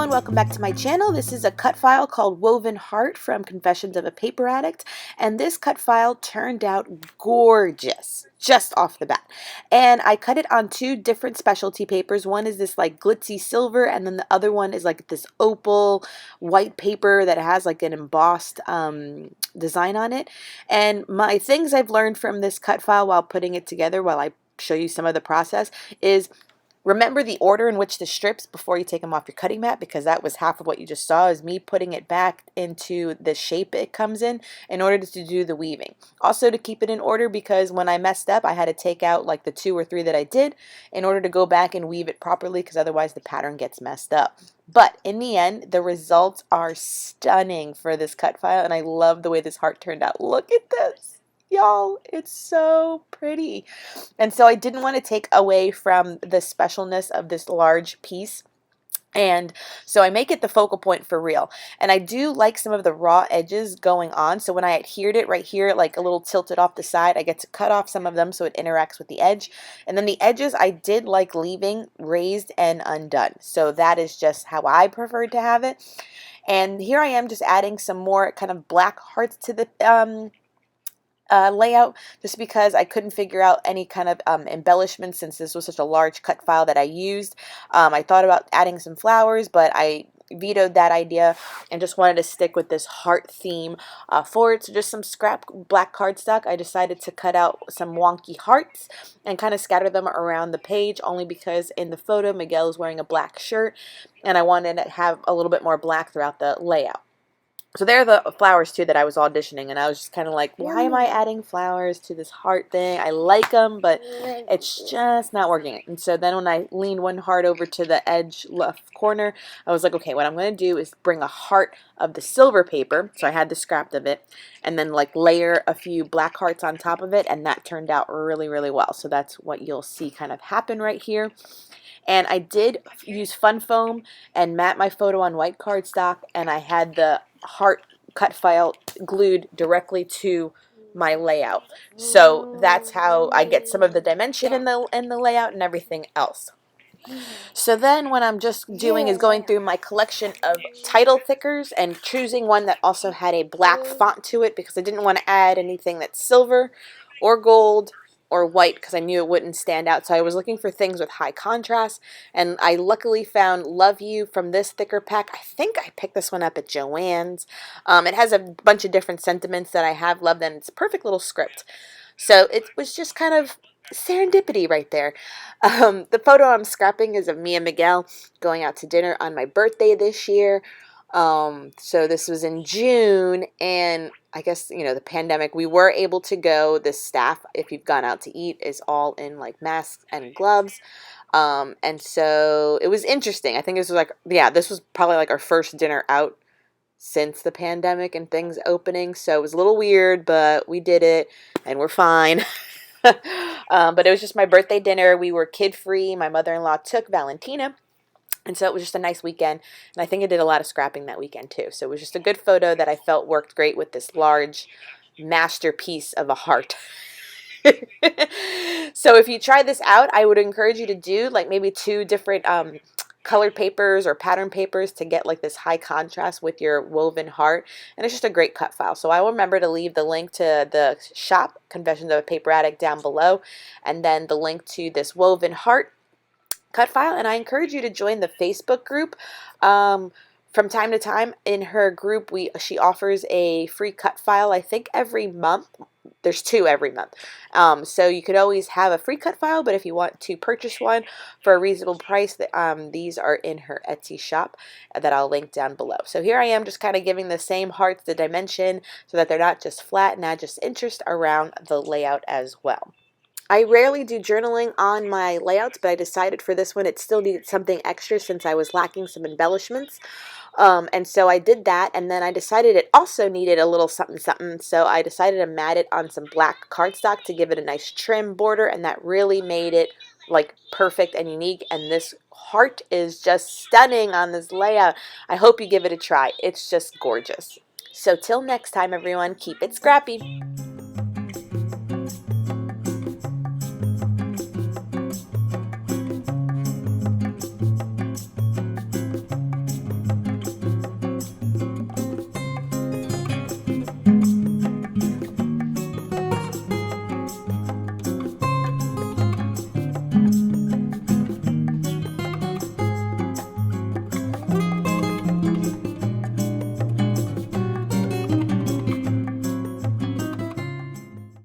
everyone, welcome back to my channel. This is a cut file called Woven Heart from Confessions of a Paper Addict, and this cut file turned out gorgeous just off the bat. And I cut it on two different specialty papers. One is this like glitzy silver, and then the other one is like this opal white paper that has like an embossed design on it. And my things I've learned from this cut file while putting it together, while I show you some of the process, is remember the order in which the strips before you take them off your cutting mat, because that was half of what you just saw, is me putting it back into the shape it comes in order to do the weaving. Also to keep it in order, because when I messed up I had to take out like the 2 or 3 that I did in order to go back and weave it properly, because otherwise the pattern gets messed up. But in the end, the results are stunning for this cut file, and I love the way this heart turned out. Look at this. Y'all, it's so pretty. And so I didn't want to take away from the specialness of this large piece. And so I make it the focal point for real. And I do like some of the raw edges going on. So when I adhered it right here, like a little tilted off the side, I get to cut off some of them so it interacts with the edge. And then the edges I did like leaving raised and undone. So that is just how I preferred to have it. And here I am just adding some more kind of black hearts to the layout, just because I couldn't figure out any kind of embellishment, since this was such a large cut file that I used. I thought about adding some flowers, but I vetoed that idea and just wanted to stick with this heart theme for it. So just some scrap black cardstock. I decided to cut out some wonky hearts and kind of scatter them around the page, only because in the photo Miguel is wearing a black shirt and I wanted to have a little bit more black throughout the layout. So there are the flowers too that I was auditioning, and I was just kind of like, why am I adding flowers to this heart thing? I like them, but it's just not working. And so then when I leaned one heart over to the edge left corner, I was like, okay, what I'm going to do is bring a heart of the silver paper, so I had the scrap of it, and then like layer a few black hearts on top of it, and that turned out really, really well. So that's what you'll see kind of happen right here. And I did use fun foam and mat my photo on white cardstock, and I had the heart cut file glued directly to my layout. So that's how I get some of the dimension in the layout and everything else. So then what I'm just doing is going through my collection of title thickers and choosing one that also had a black font to it, because I didn't want to add anything that's silver or gold or white, because I knew it wouldn't stand out. So I was looking for things with high contrast, and I luckily found Love You from this thicker pack. I think I picked this one up at Joann's. It has a bunch of different sentiments that I have loved, and it's a perfect little script. So it was just kind of serendipity right there. The photo I'm scrapping is of me and Miguel going out to dinner on my birthday this year. So this was in June, and I guess, you know, the pandemic, we were able to go. The staff, if you've gone out to eat, is all in like masks and gloves. And so it was interesting. I think this was like, yeah, this was probably like our first dinner out since the pandemic and things opening. So it was a little weird, but we did it and we're fine. But it was just my birthday dinner. We were kid-free. My mother-in-law took Valentina. And so it was just a nice weekend, and I think I did a lot of scrapping that weekend too. So it was just a good photo that I felt worked great with this large masterpiece of a heart. So if you try this out, I would encourage you to do like maybe 2 different colored papers or pattern papers to get like this high contrast with your woven heart. And it's just a great cut file. So I will remember to leave the link to the shop, Confessions of a Paper Addict, down below, and then the link to this woven heart cut file. And I encourage you to join the Facebook group. From time to time in her group, she offers a free cut file, I think every month. There's 2 every month. So you could always have a free cut file, but if you want to purchase one for a reasonable price, these are in her Etsy shop that I'll link down below. So here I am just kind of giving the same hearts the dimension so that they're not just flat, and add just interest around the layout as well. I rarely do journaling on my layouts, but I decided for this one it still needed something extra since I was lacking some embellishments. And so I did that, and then I decided it also needed a little something something, so I decided to mat it on some black cardstock to give it a nice trim border, and that really made it like perfect and unique. And this heart is just stunning on this layout. I hope you give it a try. It's just gorgeous. So till next time, everyone, keep it scrappy.